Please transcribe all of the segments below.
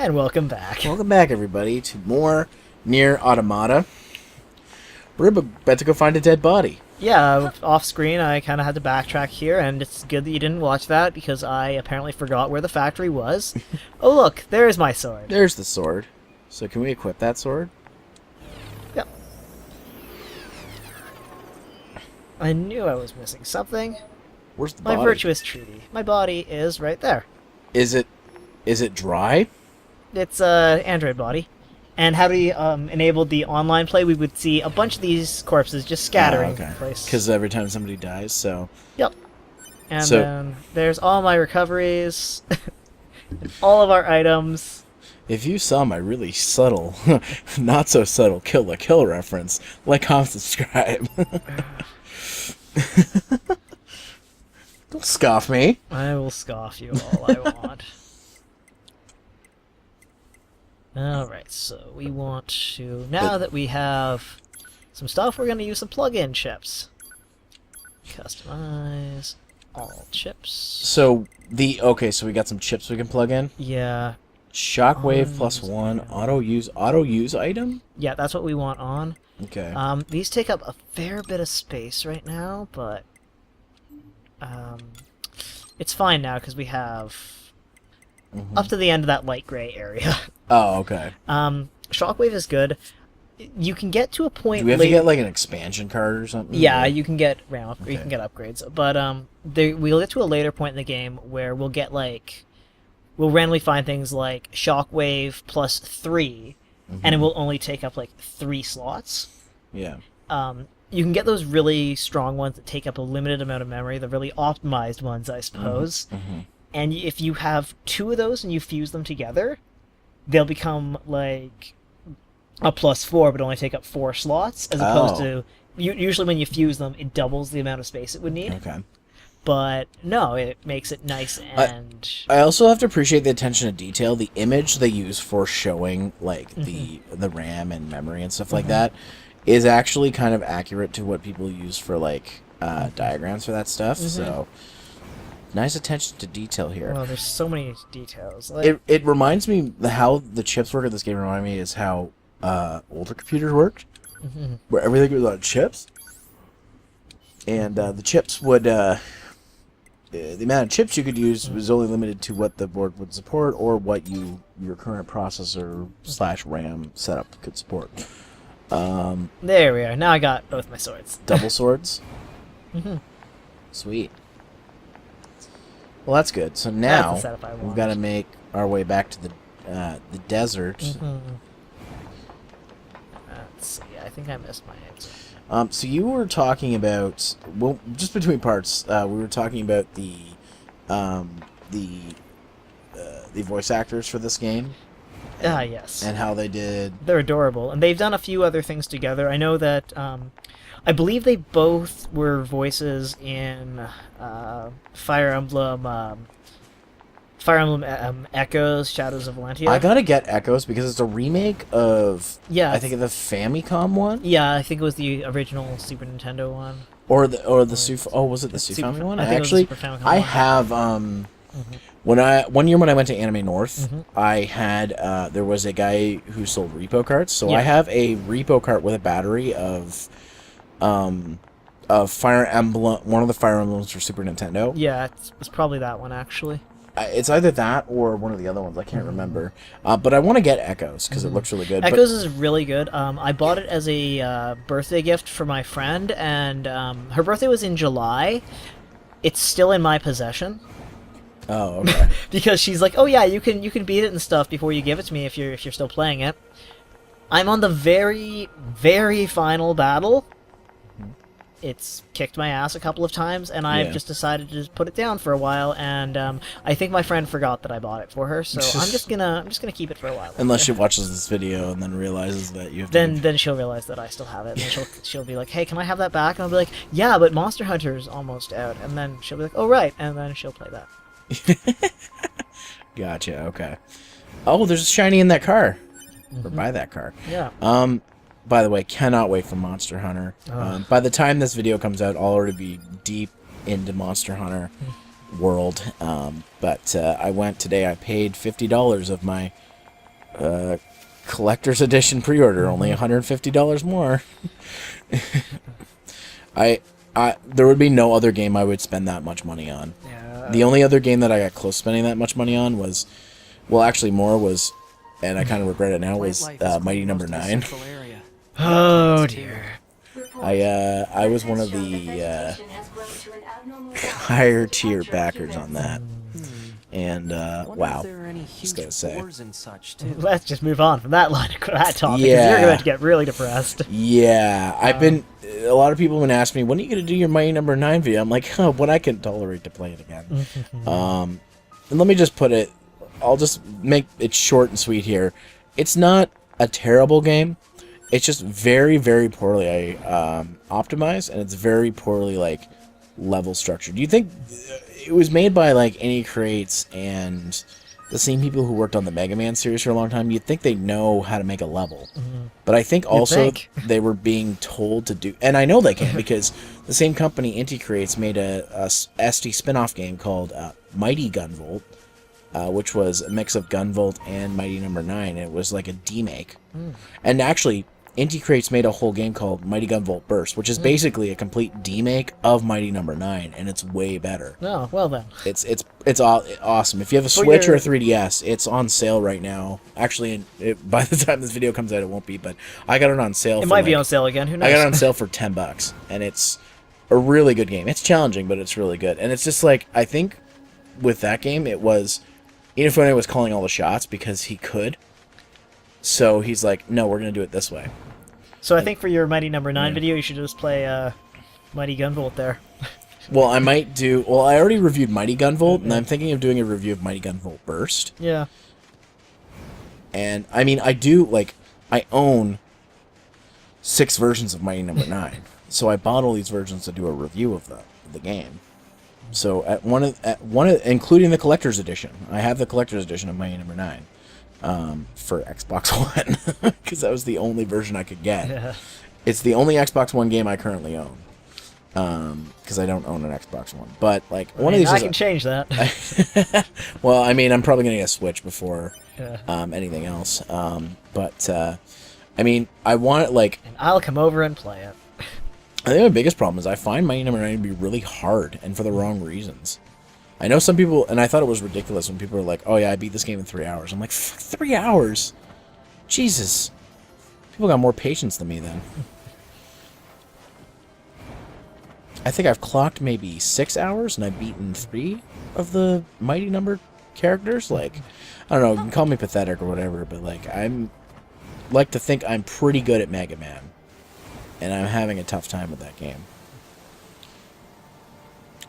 And welcome back. Welcome back, everybody, to more NieR Automata. We're about to go find a dead body. Yeah, off screen I kind of had to backtrack here, and it's good that you didn't watch that because I apparently forgot where the factory was. Oh look, there's my sword. There's the sword. So can we equip that sword? Yep. I knew I was missing something. Where's the My body? virtuous treaty. My body is right there. Is it dry? It's a Android body. And had we enabled the online play, we would see a bunch of these corpses just scattering in place. Because every time somebody dies, so... Yep. And then there's all my recoveries, all of our items. If you saw my really subtle, not so subtle kill the kill reference, like, comment, subscribe. Don't scoff me. I will scoff you all I want. Alright, so we want to... Now that we have some stuff, we're going to use some plug-in chips. Customize all chips. So, so we got some chips we can plug in? Yeah. Shockwave +1, auto-use item? Yeah, that's what we want on. Okay. These take up a fair bit of space right now, but... it's fine now, because we have... up to the end of that light gray area. Oh, okay. Shockwave is good. You can get to a point. Do we have to get like an expansion card or something? Yeah, you can get you Okay. can get upgrades, but we'll get to a later point in the game where we'll get we'll randomly find things like Shockwave +3, and it will only take up like 3 slots. Yeah. You can get those really strong ones that take up a limited amount of memory, the really optimized ones, I suppose. And if you have 2 of those and you fuse them together, they'll become like a +4, but only take up 4 slots, as opposed to usually when you fuse them, it doubles the amount of space it would need. Okay. But no, it makes it nice and. I also have to appreciate the attention to detail. The image they use for showing like the RAM and memory and stuff like that is actually kind of accurate to what people use for like diagrams for that stuff. So. Nice attention to detail here. Well, there's so many details. Like, It reminds me how the chips work in this game. Remind me is how older computers worked, where everything was on chips, and the chips would the amount of chips you could use was only limited to what the board would support or what your current processor / RAM setup could support. there we are. Now I got both my swords. Double swords. Sweet. Well, that's good. So now That's the setup I we've want. got to make our way back to the desert. Let's see. I think I missed my exit. So you were talking about, well, just between parts, we were talking about the voice actors for this game. Yes. And how they did. They're adorable, and they've done a few other things together. I know that I believe they both were voices in Fire Emblem Echoes, Shadows of Valentia. I gotta get Echoes because it's a remake of, I think, the Famicom one. Yeah, I think it was the original Super Nintendo one. Or the Super. Oh, was it the Super Famicom one? I think Actually, it was the Super Famicom I one. have one year when I went to Anime North, I had there was a guy who sold repo carts, so I have a repo cart with a battery of Fire Emblem, one of the Fire Emblems for Super Nintendo. Yeah, it's probably that one actually. It's either that or one of the other ones. I can't remember. But I want to get Echoes because it looks really good. Echoes is really good. I bought it as a birthday gift for my friend, and her birthday was in July. It's still in my possession. Oh, okay. Because she's like, oh yeah, you can beat it and stuff before you give it to me if you're still playing it. I'm on the very, very final battle. It's kicked my ass a couple of times, and I've just decided to just put it down for a while. And I think my friend forgot that I bought it for her, so I'm just gonna keep it for a while. Unless she watches this video and then realizes that you have. Then she'll realize that I still have it, and then she'll be like, hey, can I have that back? And I'll be like, yeah, but Monster Hunter's almost out. And then she'll be like, oh right, and then she'll play that. Gotcha. Okay. Oh, there's a shiny in that car. Or buy that car. Yeah. By the way, cannot wait for Monster Hunter. By the time this video comes out, I'll already be deep into Monster Hunter world. But I went today. I paid $50 of my Collector's edition pre-order, only $150 more. There would be no other game I would spend that much money on. Yeah. The only other game that I got close to spending that much money on was, well, actually more was, and I kind of regret it now, was Mighty Number 9. Oh dear. I was one of the higher tier backers on that, and wow, just gotta say, Let's just move on from that line of that topic. Yeah. You're going to get really depressed. yeah, I've been. A lot of people have been asking me, when are you gonna do your Mighty Number 9 video? I'm like, when I can tolerate to play it again. And let me just put it. I'll just make it short and sweet here. It's not a terrible game. It's just very, very poorly optimized, and it's very poorly like level structured. Do you think it was made by like NieR Creates and the same people who worked on the Mega Man series for a long time? You'd think they know how to make a level, but I think also they were being told to do, and I know they can because the same company NieR Creates made a SD spin-off game called Mighty Gunvolt. Which was a mix of Gunvolt and Mighty Number 9. It was like a demake. And actually, NieR Creates made a whole game called Mighty Gunvolt Burst, which is basically a complete demake of Mighty Number 9, and it's way better. Oh, well then. It's awesome. If you have a Switch or a 3DS, it's on sale right now. Actually, by the time this video comes out, it won't be, but I got it on sale. It might be on sale again. Who knows? I got it on sale for $10, and it's a really good game. It's challenging, but it's really good. And it's just like, I think with that game, it was... Inafune was calling all the shots because he could. So he's like, no, we're going to do it this way. So I think for your Mighty Number 9 video, you should just play Mighty Gunvolt there. Well, I might do... Well, I already reviewed Mighty Gunvolt, and I'm thinking of doing a review of Mighty Gunvolt Burst. Yeah. And, I mean, I do, like... I own 6 versions of Mighty Number 9. So I bought all these versions to do a review of the game. So at one of including the collector's edition, I have the collector's edition of Mighty Number 9 for Xbox One because that was the only version I could get. Yeah. It's the only Xbox One game I currently own because I don't own an Xbox One. But like one of these, I can change that. Well, I mean, I'm probably gonna get a Switch before anything else. But I mean, I want it like. And I'll come over and play it. I think my biggest problem is I find Mighty Number 9 to be really hard, and for the wrong reasons. I know some people, and I thought it was ridiculous when people were like, oh yeah, I beat this game in 3 hours. I'm like, 3 hours? Jesus. People got more patience than me then. I think I've clocked maybe 6 hours, and I've beaten 3 of the Mighty Number characters. Like, I don't know, you can call me pathetic or whatever, but like, like to think I'm pretty good at Mega Man. And I'm having a tough time with that game.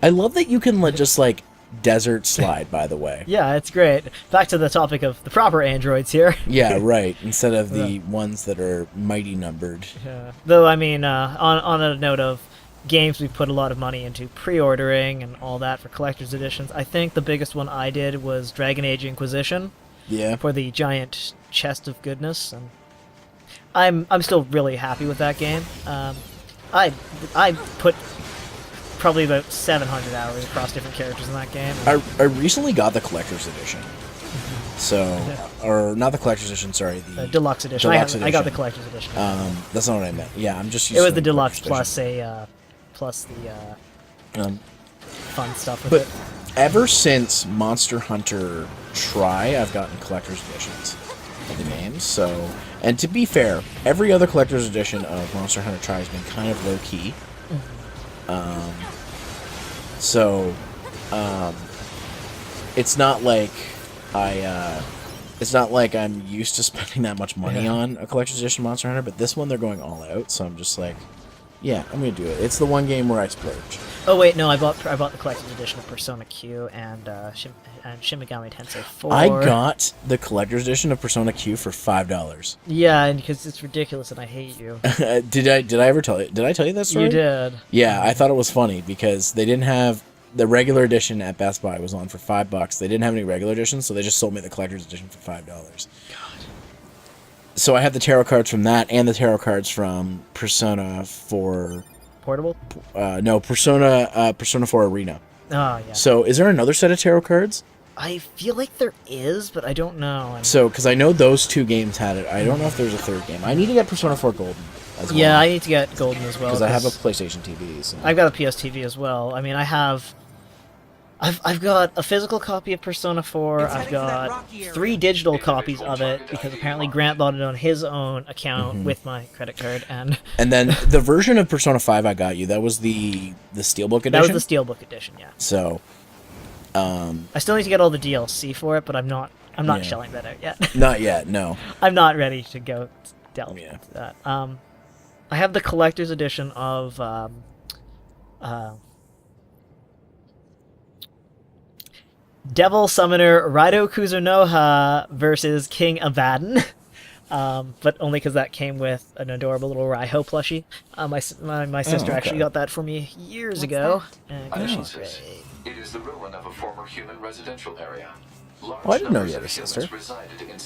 I love that you can just, like, desert slide, by the way. Yeah, it's great. Back to the topic of the proper androids here. Yeah, right. Instead of the ones that are mighty numbered. Yeah. Though, I mean, on a note of games we've put a lot of money into pre-ordering and all that for collector's editions, I think the biggest one I did was Dragon Age Inquisition. Yeah. For the giant chest of goodness, and I'm still really happy with that game. I put probably about 700 hours across different characters in that game. I recently got the collector's edition. So, or not the collector's edition, sorry, the deluxe edition. I got the collector's edition. That's not what I meant. Yeah, I'm just used it was the deluxe plus plus the fun stuff with it. Ever since Monster Hunter Tri, I've gotten collector's editions of the games. So, and to be fair, every other collector's edition of Monster Hunter Tri has been kind of low key. It's not like it's not like I'm used to spending that much money on a collector's edition Monster Hunter, but this one they're going all out, so I'm just like, yeah, I'm gonna do it. It's the one game where I splurge. Oh wait, no, I bought the collector's edition of Persona Q and Shin Megami Tensei 4. I got the collector's edition of Persona Q for $5. Yeah, and because it's ridiculous and I hate you. Did I ever tell you? Did I tell you that story? You did. Yeah, I thought it was funny because they didn't have the regular edition at Best Buy was on for $5. They didn't have any regular editions, so they just sold me the collector's edition for $5. God. So I have the tarot cards from that and the tarot cards from Persona 4 Portable? No, Persona 4 Arena. Oh, yeah. So is there another set of tarot cards? I feel like there is, but I don't know. So, because I know those 2 games had it. I don't know if there's a 3rd game. I need to get Persona 4 Golden as well. Yeah, I need to get Golden as well. Because I have a PlayStation TV. So. I've got a PS TV as well. I mean, I've got a physical copy of Persona 4. I've got 3 digital copies of it because apparently Grant bought it on his own account with my credit card. And then the version of Persona 5 I got you, that was the Steelbook edition? That was the Steelbook edition, yeah. So, I still need to get all the DLC for it, but I'm not shelling that out yet. Not yet, no. I'm not ready to go delve into that. I have the collector's edition of Devil Summoner Raido Kuzunoha versus King Abaddon. But only because that came with an adorable little Raiho plushie. My sister actually got that for me years ago. And she's great. It is the ruin of a former human residential area. Oh, I didn't know you had a sister.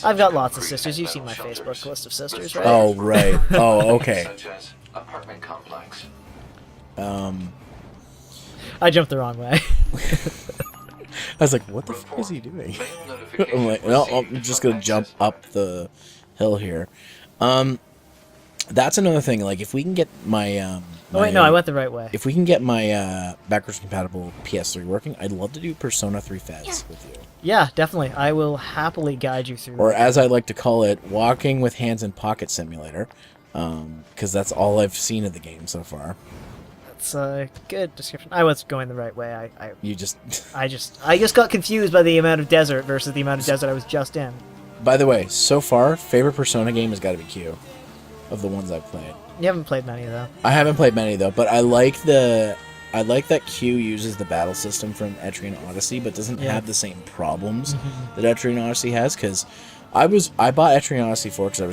I've got lots of sisters. You've seen my Facebook list of sisters, right? Oh, right. Oh, okay. Such as apartment complex. I jumped the wrong way. I was like, what the fuck is he doing? I'm like, well, I'm just going to jump up the hill here. That's another thing. Like, if we can get my... oh, wait, no, I went the right way. If we can get my backwards compatible PS3 working, I'd love to do Persona 3 Feds with you. Yeah, definitely. I will happily guide you through Or that. as I like to call it, Walking with Hands in Pocket Simulator. Because that's all I've seen of the game so far. That's a good description. I was going the right way. I just got confused by the amount of desert versus the amount of desert I was just in. By the way, so far, favorite Persona game has got to be Q. Of the ones I've played. You haven't played many, though. I haven't played many, though, but I like that Q uses the battle system from Etrian Odyssey, but doesn't have the same problems that Etrian Odyssey has, because I bought Etrian Odyssey 4 because I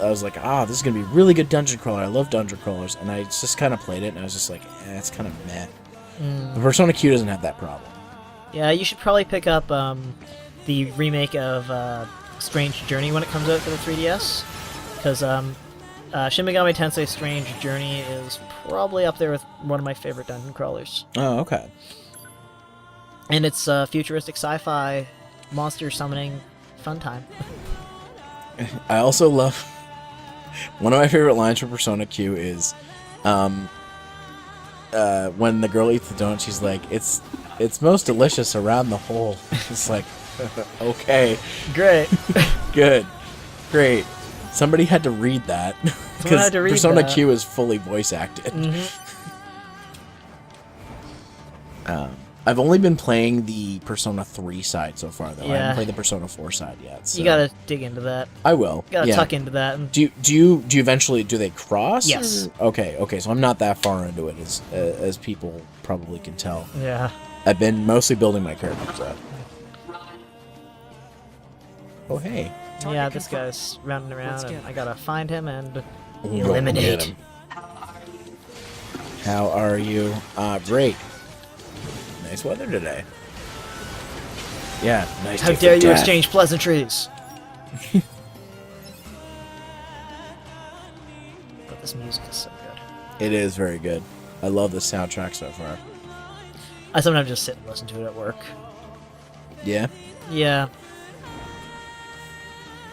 was like, this is going to be a really good dungeon crawler. I love dungeon crawlers, and I just kind of played it, and I was just like, it's kind of meh. The Persona Q doesn't have that problem. Yeah, you should probably pick up the remake of Strange Journey when it comes out for the 3DS, because Shin Megami Tensei Strange Journey is probably up there with one of my favorite dungeon crawlers. Oh, okay. And it's futuristic sci-fi monster summoning fun time. I also love... One of my favorite lines from Persona Q is when the girl eats the donut, she's like, it's most delicious around the hole. It's like, okay. Great. Good. Great. Somebody had to read that. Because Persona Q is fully voice acted. I've only been playing the Persona 3 side so far, though. I haven't played the Persona 4 side yet. So. You gotta dig into that. I will. You gotta tuck into that. And... Do you eventually, do they cross? Yes. Or? Okay, so I'm not that far into it, as people probably can tell. Yeah. I've been mostly building my characters up. Oh, hey. Yeah, this guy's rounding around, and I gotta find him and eliminate him. How are you? Great. Nice weather today. Yeah, nice. How dare you exchange pleasantries? But this music is so good. It is very good. I love the soundtrack so far. I sometimes just sit and listen to it at work. Yeah? Yeah.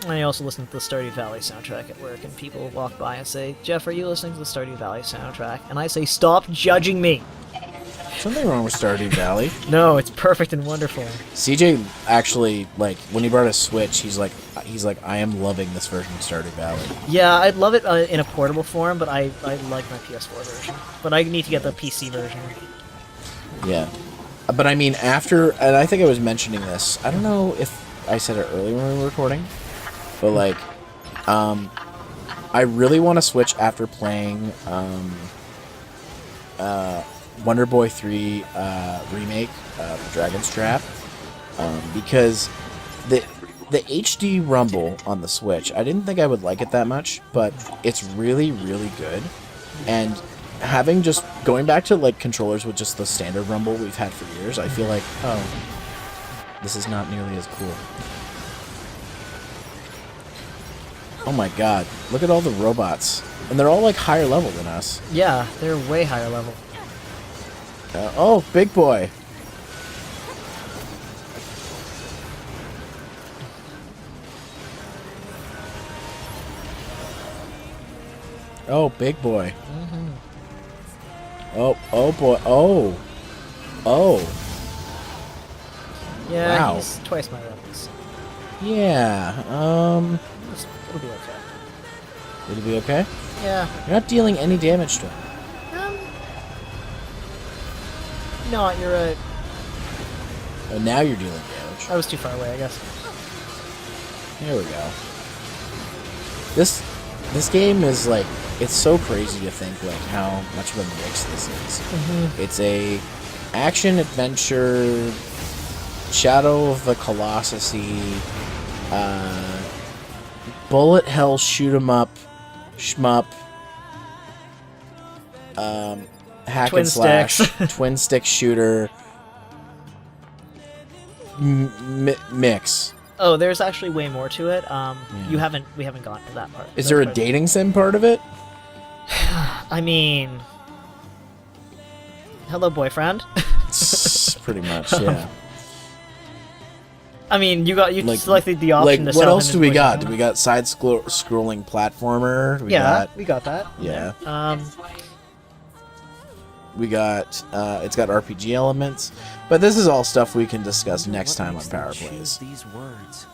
I also listen to the Stardew Valley soundtrack at work, and people walk by and say, Jeff, are you listening to the Stardew Valley soundtrack? And I say, stop judging me! Something wrong with Stardew Valley. No, it's perfect and wonderful. CJ actually, like, when he brought a Switch, he's like, I am loving this version of Stardew Valley. Yeah, I'd love it in a portable form, but I like my PS4 version. But I need to get the PC version. Yeah. But I mean, and I think I was mentioning this, I don't know if I said it earlier when we were recording, but like, I really want to Switch after playing Wonder Boy 3 remake, Dragon's Trap, because the HD Rumble on the Switch, I didn't think I would like it that much, but it's really, really good. And going back to like controllers with just the standard Rumble we've had for years, I feel like, this is not nearly as cool. Oh my god, look at all the robots. And they're all like higher level than us. Yeah, they're way higher level. Oh, big boy. Oh, big boy. Oh, oh boy. Oh. Oh. Yeah, Wow. he's twice my levels. Yeah. It'll be okay. It'll be okay? Yeah. You're not dealing any damage to him. No, you're right. Oh, now you're dealing damage. I was too far away, I guess. There we go. This game is like, it's so crazy to think like how much of a mix this is. It's a action adventure, Shadow of the Colossus, bullet hell shoot 'em up, shmup, hack Twin and slash, sticks. twin stick shooter, mix. Oh, there's actually way more to it. We haven't gotten to that part. Is there a dating sim part of it? I mean, hello, boyfriend. Pretty much, yeah. I mean, you Like- selected the option to What sell else him do his we got? boyfriend. Do we got side scrolling platformer? We got that. Yeah. Yeah. We got it's got RPG elements, but this is all stuff we can discuss next time on Power Plays. These words.